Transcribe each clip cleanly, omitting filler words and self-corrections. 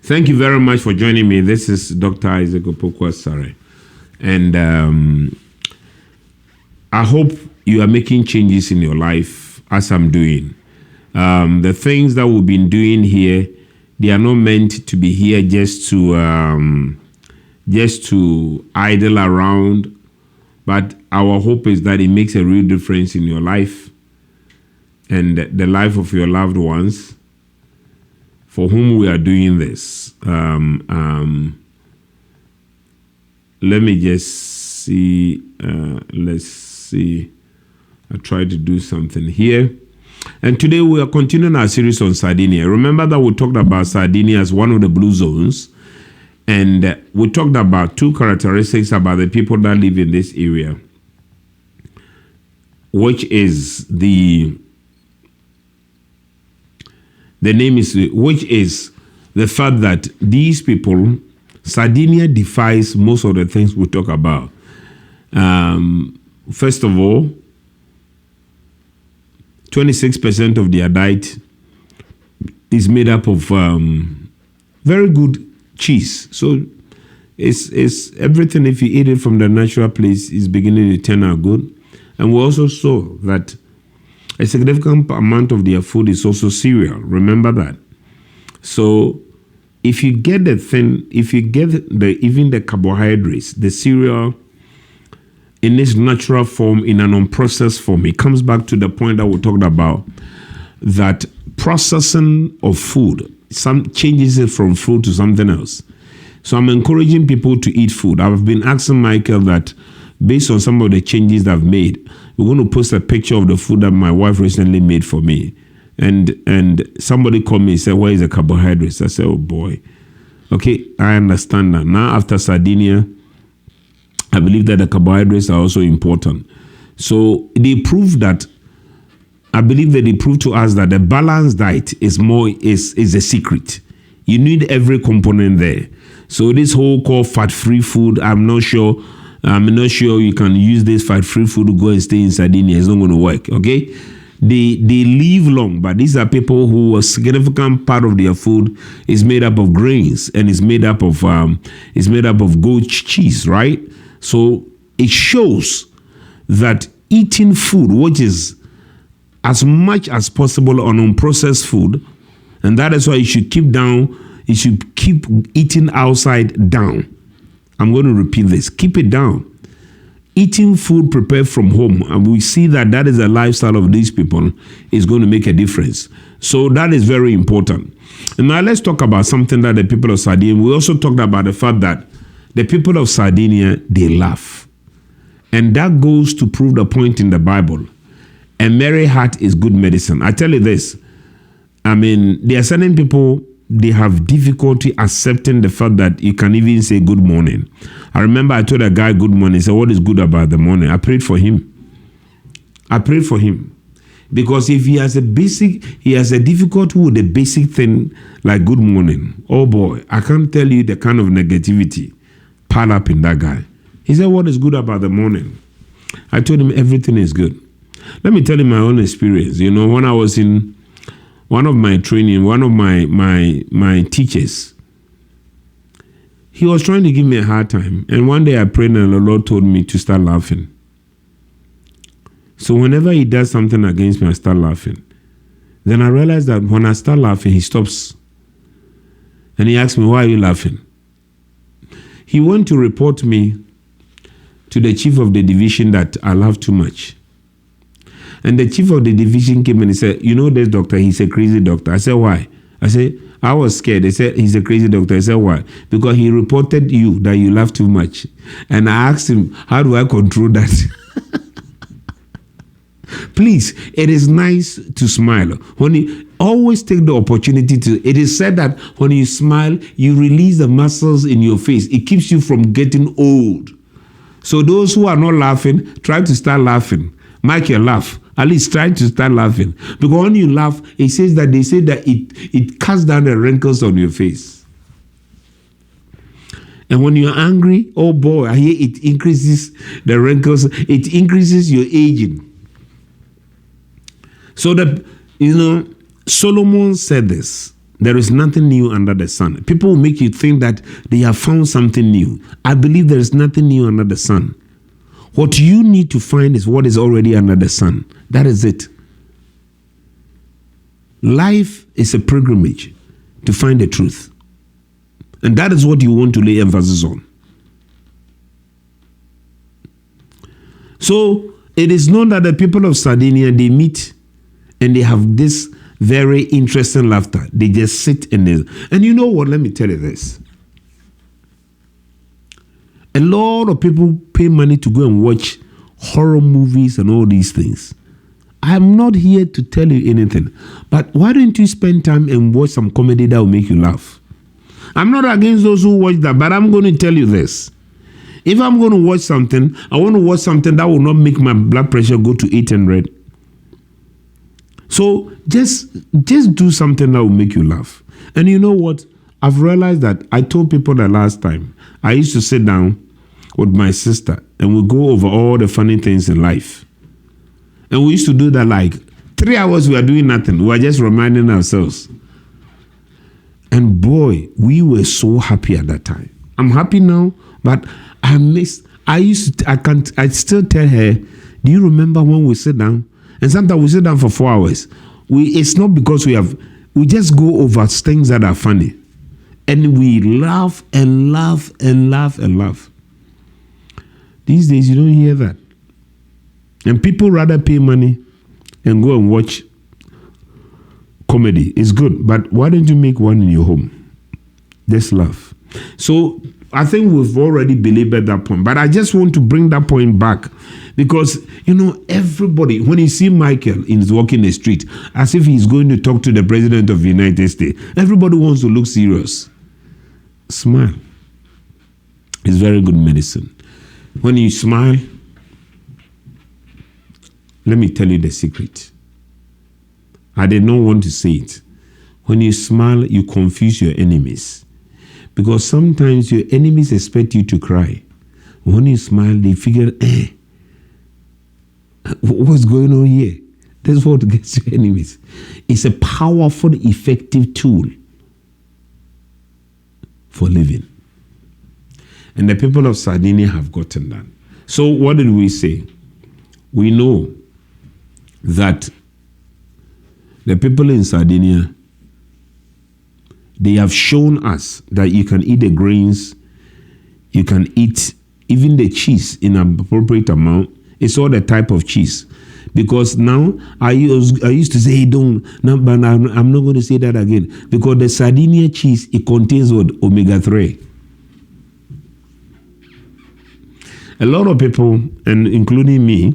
Thank you very much for joining me. This is Dr. Isaac Opoku-Asare. And I hope you are making changes in your life as I'm doing. The things that we've been doing here, they are not meant to be here just to idle around. But our hope is that it makes a real difference in your life and the life of your loved ones for whom we are doing this. Let me just see. Let's see. I tried to do something here. And today we are continuing our series on Sardinia. Remember that we talked about Sardinia as one of the blue zones. And we talked about two characteristics about the people that live in this area, which is the fact that these people, Sardinia defies most of the things we talk about. First of all, 26% of their diet is made up of very good cheese. So it's everything. If you eat it from the natural place, is beginning to turn out good. And we also saw that a significant amount of their food is also cereal. Remember that. So if you get even the carbohydrates, the cereal in its natural form, in an unprocessed form, it comes back to the point that we talked about, that processing of food some changes it from food to something else. So I'm encouraging people to eat food. I've been asking Michael that based on some of the changes that I've made, we're going to post a picture of the food that my wife recently made for me. And somebody called me and said, where is the carbohydrates? I said, oh boy. Okay, I understand that. Now after Sardinia, I believe that the carbohydrates are also important. So they prove that, I believe that they prove to us that the balanced diet is a secret. You need every component there. So this whole called fat-free food, I'm not sure you can use this fat-free food to go and stay in Sardinia. It's not going to work, okay? They live long, but these are people who a significant part of their food is made up of grains and is made up of goat cheese, right? So it shows that eating food, which is as much as possible on unprocessed food, and that is why you should keep eating outside down. I'm going to repeat this. Keep it down. Eating food prepared from home, and we see that is a lifestyle of these people, is going to make a difference. So that is very important. And now let's talk about something that the people of Sardinia, we also talked about the fact that the people of Sardinia, they laugh. And that goes to prove the point in the Bible. A merry heart is good medicine. I tell you this, I mean, there are certain people, they have difficulty accepting the fact that you can even say good morning. I remember I told a guy good morning. He said, what is good about the morning? I prayed for him. Because if he has a difficulty with a basic thing like good morning, oh boy, I can't tell you the kind of negativity piled up in that guy. He said, what is good about the morning? I told him everything is good. Let me tell you my own experience. You know, when I was in one of my training, one of my teachers, he was trying to give me a hard time. And one day I prayed and the Lord told me to start laughing. So whenever he does something against me, I start laughing. Then I realized that when I start laughing, he stops. And he asked me, why are you laughing? He went to report me to the chief of the division that I laugh too much. And the chief of the division came and he said, you know this doctor, he's a crazy doctor. I said, why? I said, I was scared. They said, he's a crazy doctor. I said, why? Because he reported you that you laugh too much. And I asked him, how do I control that? Please, it is nice to smile. When you always take the opportunity to, it is said that when you smile, you release the muscles in your face. It keeps you from getting old. So those who are not laughing, try to start laughing. Make your laugh. At least try to start laughing. Because when you laugh, they say that it cuts down the wrinkles on your face. And when you're angry, oh boy, I hear it increases the wrinkles. It increases your aging. So that, Solomon said this. There is nothing new under the sun. People will make you think that they have found something new. I believe there is nothing new under the sun. What you need to find is what is already under the sun. That is it. Life is a pilgrimage to find the truth. And that is what you want to lay emphasis on. So it is known that the people of Sardinia, they meet and they have this very interesting laughter. They just sit and you know what? Let me tell you this. A lot of people pay money to go and watch horror movies and all these things. I'm not here to tell you anything, but why don't you spend time and watch some comedy that will make you laugh? I'm not against those who watch that, but I'm going to tell you this. If I'm going to watch something, I want to watch something that will not make my blood pressure go to 800. So just do something that will make you laugh. And you know what? I've realized that I told people that last time. I used to sit down with my sister and we go over all the funny things in life. And we used to do that like 3 hours we are doing nothing. We are just reminding ourselves. And boy, we were so happy at that time. I'm happy now, but I still tell her, do you remember when we sit down? And sometimes we sit down for 4 hours. It's not because we just go over things that are funny. And we laugh and laugh and laugh and laugh. These days you don't hear that. And people rather pay money and go and watch comedy. It's good, but why don't you make one in your home? Just laugh. So I think we've already belabored that point, but I just want to bring that point back because, everybody, when you see Michael walking the street as if he's going to talk to the president of the United States, everybody wants to look serious. Smile. It's very good medicine. When you smile, let me tell you the secret. I did not want to say it. When you smile, you confuse your enemies. Because sometimes your enemies expect you to cry. When you smile, they figure, what's going on here? That's what gets your enemies. It's a powerful, effective tool for living. And the people of Sardinia have gotten that. So what did we say? We know that the people in Sardinia, they have shown us that you can eat the grains, you can eat even the cheese in an appropriate amount. It's all the type of cheese. Because now, I used to say, but I'm not going to say that again. Because the Sardinia cheese, it contains what? Omega-3. A lot of people, and including me,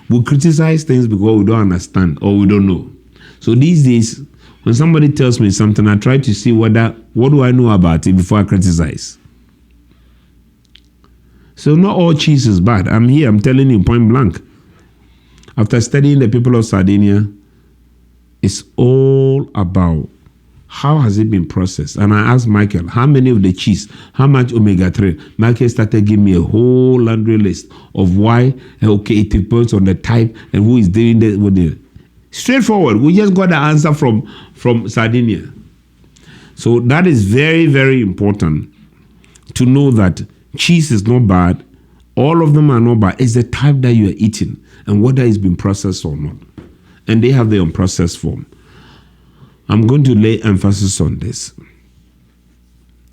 will criticize things because we don't understand or we don't know. So these days, when somebody tells me something, I try to see what do I know about it before I criticize. So not all cheese is bad. I'm telling you point blank. After studying the people of Sardinia, it's all about how has it been processed. And I asked Michael, how many of the cheese, how much omega-3? Michael started giving me a whole laundry list of why, it depends on the type and who is doing it. Straightforward. We just got the answer from Sardinia. So that is very, very important to know that cheese is not bad. All of them are not bad. It's the type that you are eating and whether it's been processed or not. And they have their unprocessed form. I'm going to lay emphasis on this.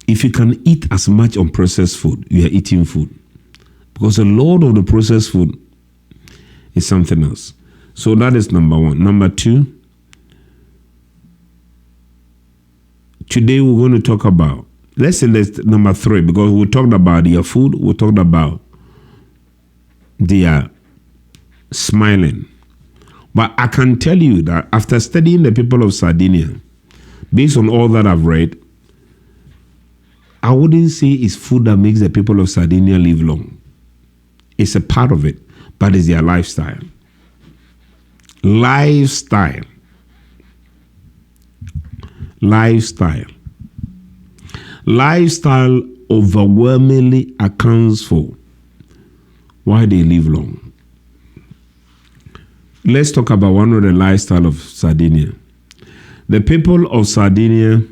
If you can eat as much unprocessed food, you are eating food. Because a lot of the processed food is something else. So that is number one. Number two, today we're going to talk about, let's number three, because we talked about their food, we talked about their smiling. But I can tell you that after studying the people of Sardinia, based on all that I've read, I wouldn't say it's food that makes the people of Sardinia live long. It's a part of it, but it's their lifestyle. Lifestyle overwhelmingly accounts for why they live long. Let's talk about one of the lifestyle of Sardinia. The people of Sardinia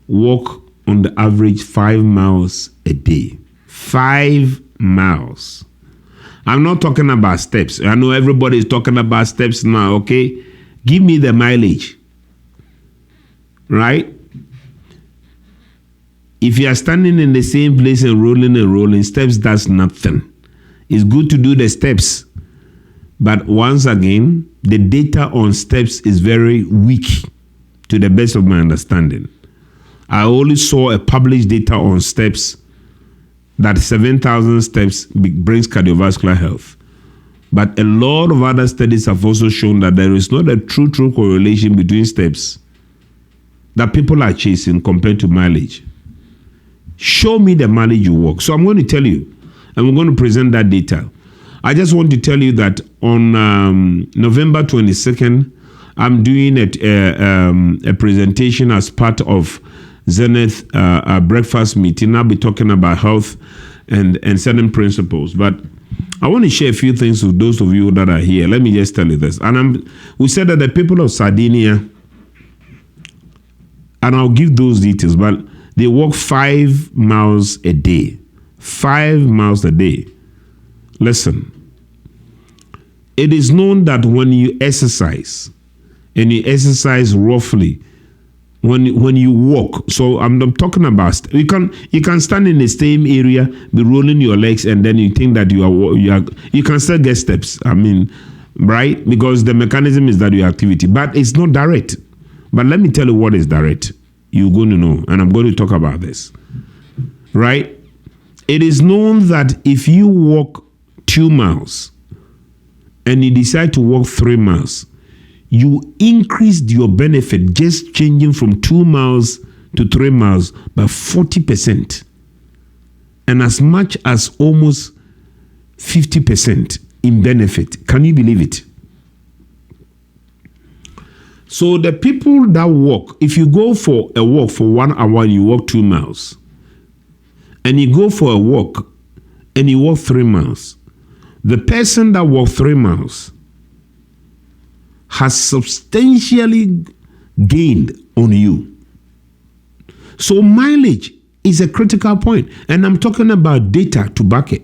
walk on the average 5 miles a day. 5 miles. I'm not talking about steps. I know everybody is talking about steps now, okay? Give me the mileage. Right? If you are standing in the same place and rolling, steps does nothing. It's good to do the steps. But once again, the data on steps is very weak to the best of my understanding. I only saw a published data on steps that 7,000 steps brings cardiovascular health. But a lot of other studies have also shown that there is not a true correlation between steps that people are chasing compared to mileage. Show me the mileage you walk. So I'm going to tell you, and we're going to present that data. I just want to tell you that on November 22nd, I'm doing a presentation as part of Zenith breakfast meeting. I'll be talking about health and certain principles. But I want to share a few things with those of you that are here. Let me just tell you this. And we said that the people of Sardinia, and I'll give those details, but they walk 5 miles a day. 5 miles a day. Listen, it is known that when you exercise, and you exercise roughly, when you walk, so I'm talking about, you can stand in the same area, be rolling your legs, and then you think that you can still get steps. I mean, right? Because the mechanism is that your activity, but it's not direct. But let me tell you what is direct. You're going to know, and I'm going to talk about this. Right? It is known that if you walk 2 miles and you decide to walk 3 miles, you increased your benefit just changing from 2 miles to 3 miles by 40%. And as much as almost 50% in benefit. Can you believe it? So the people that walk, if you go for a walk for 1 hour and you walk 2 miles, and you go for a walk and you walk 3 miles, the person that walked 3 miles has substantially gained on you. So mileage is a critical point, and I'm talking about data to back it.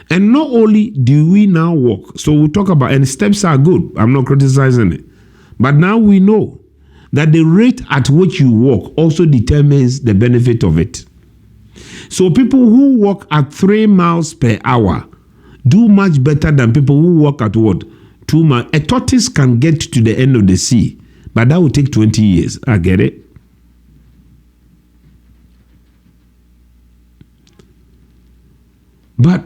And not only do we now walk, so we talk about, and steps are good, I'm not criticizing it, but now we know that the rate at which you walk also determines the benefit of it. So people who walk at 3 miles per hour do much better than people who walk at what? 2 miles. A tortoise can get to the end of the sea, but that will take 20 years. I get it. But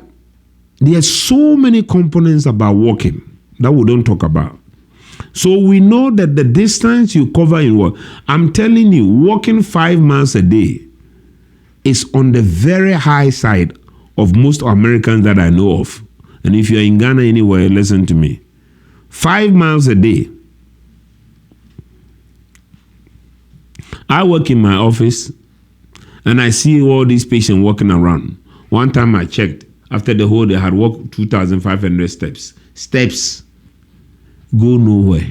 there are so many components about walking that we don't talk about. So we know that the distance you cover in walk, I'm telling you, walking 5 miles a day is on the very high side of most Americans that I know of. And if you're in Ghana anywhere, listen to me. 5 miles a day. I work in my office and I see all these patients walking around. One time I checked, after the whole day, I had walked 2,500 steps. Steps go nowhere.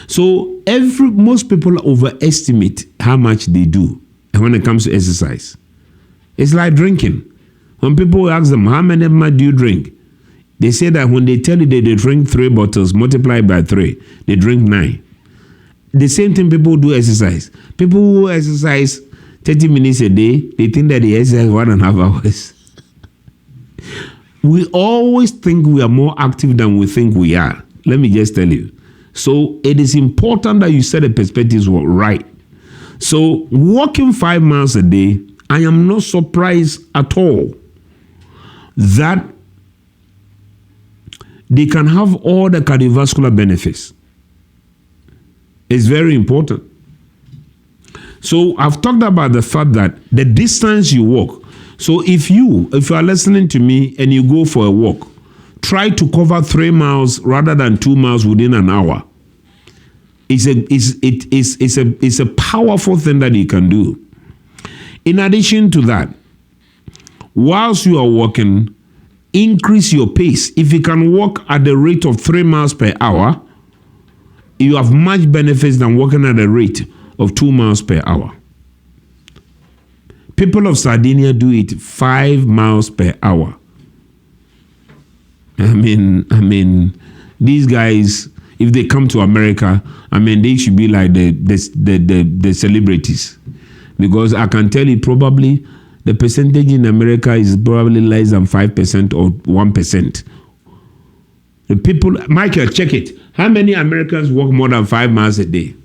So most people overestimate how much they do when it comes to exercise. It's like drinking. When people ask them, how many do you drink? They say that when they tell you that they drink 3 bottles, multiplied by 3, they drink 9. The same thing people do exercise. People who exercise 30 minutes a day, they think that they exercise 1.5 hours. We always think we are more active than we think we are. Let me just tell you. So it is important that you set the perspectives right. So walking 5 miles a day, I am not surprised at all that they can have all the cardiovascular benefits. It's very important. So I've talked about the fact that the distance you walk. So if you are listening to me and you go for a walk, try to cover 3 miles rather than 2 miles within an hour. It's a powerful thing that you can do. In addition to that, whilst you are walking, increase your pace. If you can walk at the rate of 3 miles per hour, you have much benefits than walking at the rate of 2 miles per hour. People of Sardinia do it 5 miles per hour. I mean, these guys, if they come to America, they should be like the celebrities, because I can tell you probably the percentage in America is probably less than 5% or 1%. The people, Michael, check it. How many Americans walk more than 5 miles a day?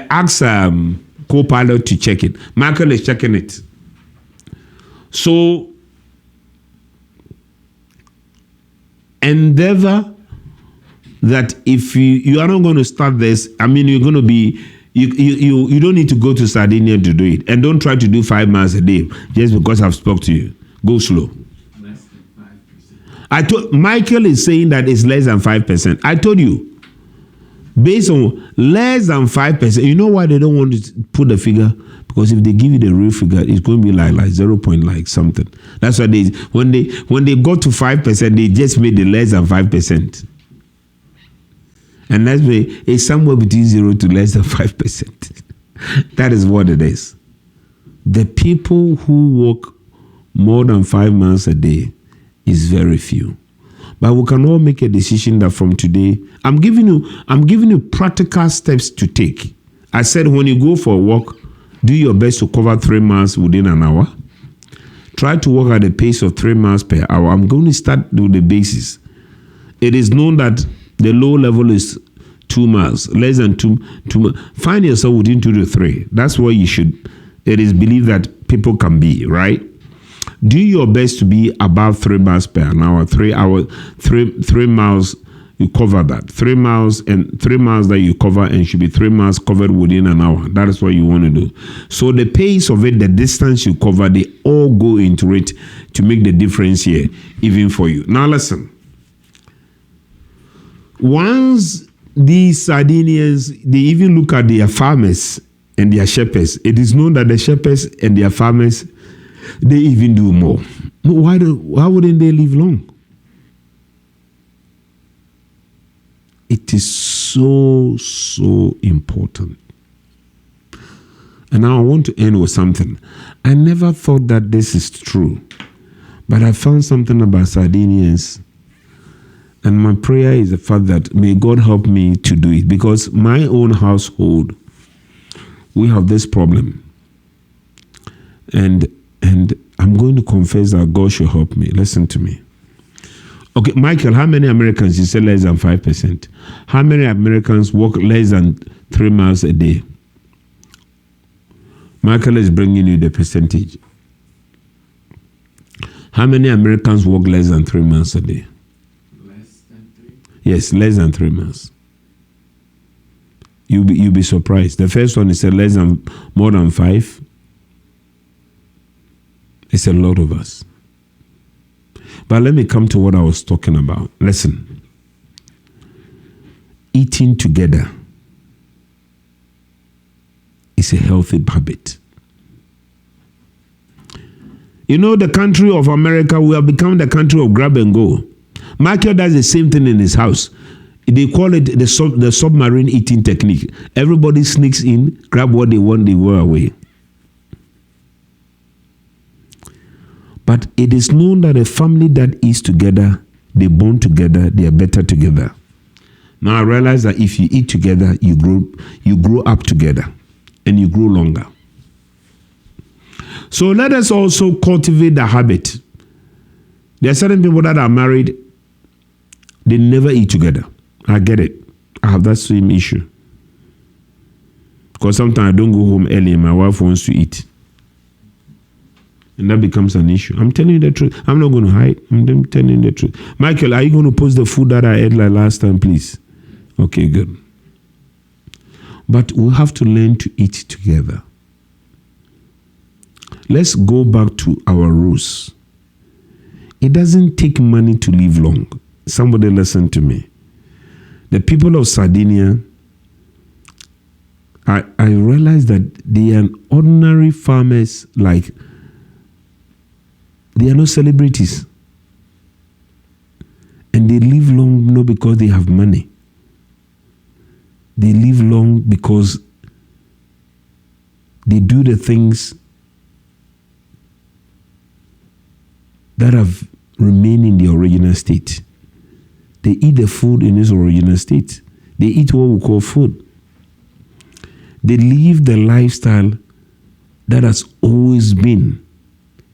Ask co-pilot to check it. Michael is checking it. So endeavor that if you are not going to start this, you're going to be, you don't need to go to Sardinia to do it. And don't try to do 5 miles a day just because I've spoke to you. Go slow. Less than 5%. Michael is saying that it's less than 5%. I told you. Based on less than 5%, you know why they don't want to put the figure? Because if they give you the real figure, it's going to be like 0 point like something. That's why when they got to 5%, they just made the less than 5%. And that's why it's somewhere between 0 to less than 5%. That is what it is. The people who walk more than 5 miles a day is very few. But we can all make a decision that from today, I'm giving you practical steps to take. I said when you go for a walk, do your best to cover 3 miles within an hour. Try to walk at a pace of 3 miles per hour. I'm going to start with the basis. It is known that the low level is 2 miles, less than 2 miles. Find yourself within 2 to 3. That's where you should. It is believed that people can be, right? Do your best to be above 3 miles per hour. 3 miles, you cover that. 3 miles and 3 miles that you cover, and should be 3 miles covered within an hour. That is what you want to do. So the pace of it, the distance you cover, they all go into it to make the difference here, even for you. Now listen. Once these Sardinians, they even look at their farmers and their shepherds. It is known that the shepherds and their farmers, they even do more. Why wouldn't they live long? It is so important. And now I want to end with something. I never thought that this is true, but I found something about Sardinians, and my prayer is the fact that may God help me to do it, because my own household, we have this problem. And I'm going to confess that God should help me. Listen to me. Okay, Michael, how many Americans? You said less than 5%. How many Americans walk less than 3 miles a day? Michael is bringing you the percentage. How many Americans walk less than 3 miles a day? Less than 3? Yes, less than 3 miles. You'll be surprised. The first one is more than 5. It's a lot of us. But let me come to what I was talking about. Listen. Eating together is a healthy habit. You know, the country of America, we have become the country of grab and go. Michael does the same thing in his house. They call it the submarine eating technique. Everybody sneaks in, grab what they want, they go away. But it is known that a family that eats together, they bond together, they are better together. Now I realize that if you eat together, you grow up together and you grow longer. So let us also cultivate the habit. There are certain people that are married, they never eat together. I get it. I have that same issue. Because sometimes I don't go home early and my wife wants to eat. And that becomes an issue. I'm telling you the truth. I'm not going to hide. I'm telling you the truth. Michael, are you going to post the food that I ate like last time, please? Okay, good. But we have to learn to eat together. Let's go back to our rules. It doesn't take money to live long. Somebody listen to me. The people of Sardinia, I realize that they are ordinary farmers like They are not celebrities. And they live long not because they have money. They live long because they do the things that have remained in the original state. They eat the food in its original state. They eat what we call food. They live the lifestyle that has always been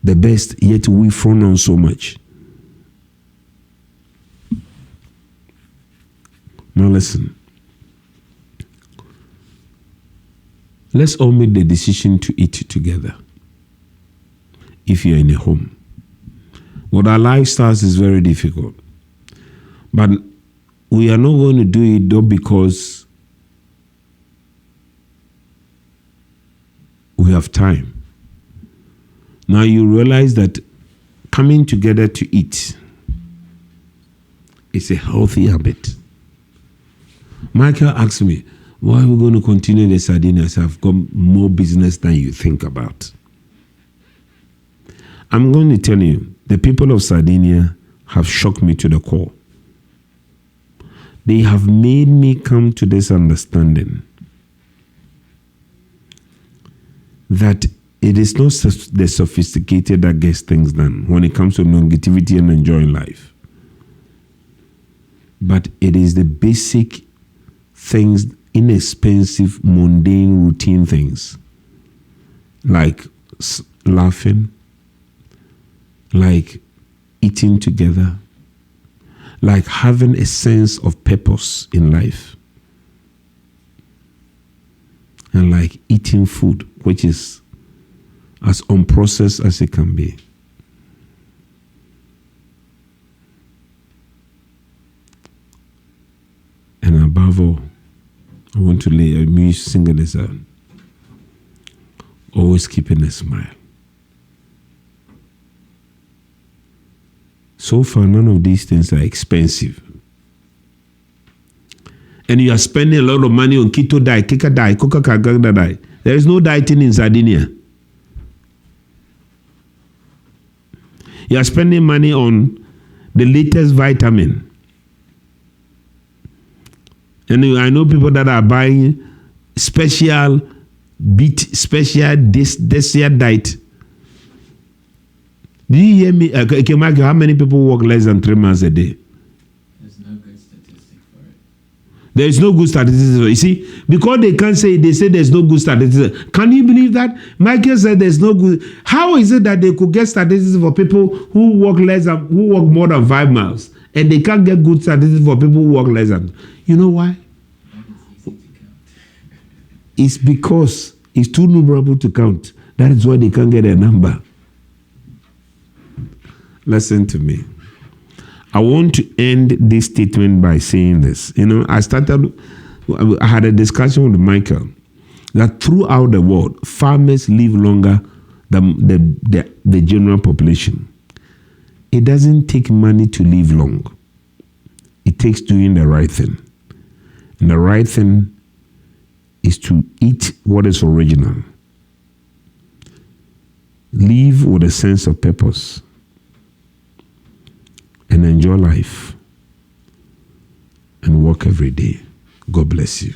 the best, yet we frown on so much. Now listen. Let's all make the decision to eat together. If you're in a home. With our lifestyles is very difficult. But we are not going to do it though because we have time. Now you realize that coming together to eat is a healthy habit. Michael asked me, why are we going to continue the Sardinia? I said, I've got more business than you think about. I'm going to tell you, the people of Sardinia have shocked me to the core. They have made me come to this understanding that it is not the sophisticated that gets things done when it comes to longevity and enjoying life. But it is the basic things, inexpensive, mundane, routine things. Like laughing, like eating together, like having a sense of purpose in life. And like eating food, which is as unprocessed as it can be. And above all, I want to lay a music single this out. Always keeping a smile. So far, none of these things are expensive. And you are spending a lot of money on keto diet, kika diet, coca-cola diet. There is no dieting in Sardinia. You are spending money on the latest vitamin. And I know people that are buying special dessert diet. Do you hear me? Okay, Michael, how many people work less than 3 months a day? There's no good statistic for it. There is no good statistics for it. You see, because they can't say, they say there's no good statistics. Can you believe that? Michael said there's no good. How is it that they could get statistics for people who work more than 5 miles, and they can't get good statistics for people who work less than? You know why? It's easy to count. It's because it's too numerable to count. That is why they can't get a number. Listen to me. I want to end this statement by saying this. I had a discussion with Michael that throughout the world, farmers live longer than the general population. It doesn't take money to live long. It takes doing the right thing. And the right thing is to eat what is original. Live with a sense of purpose. And enjoy life and work every day. God bless you.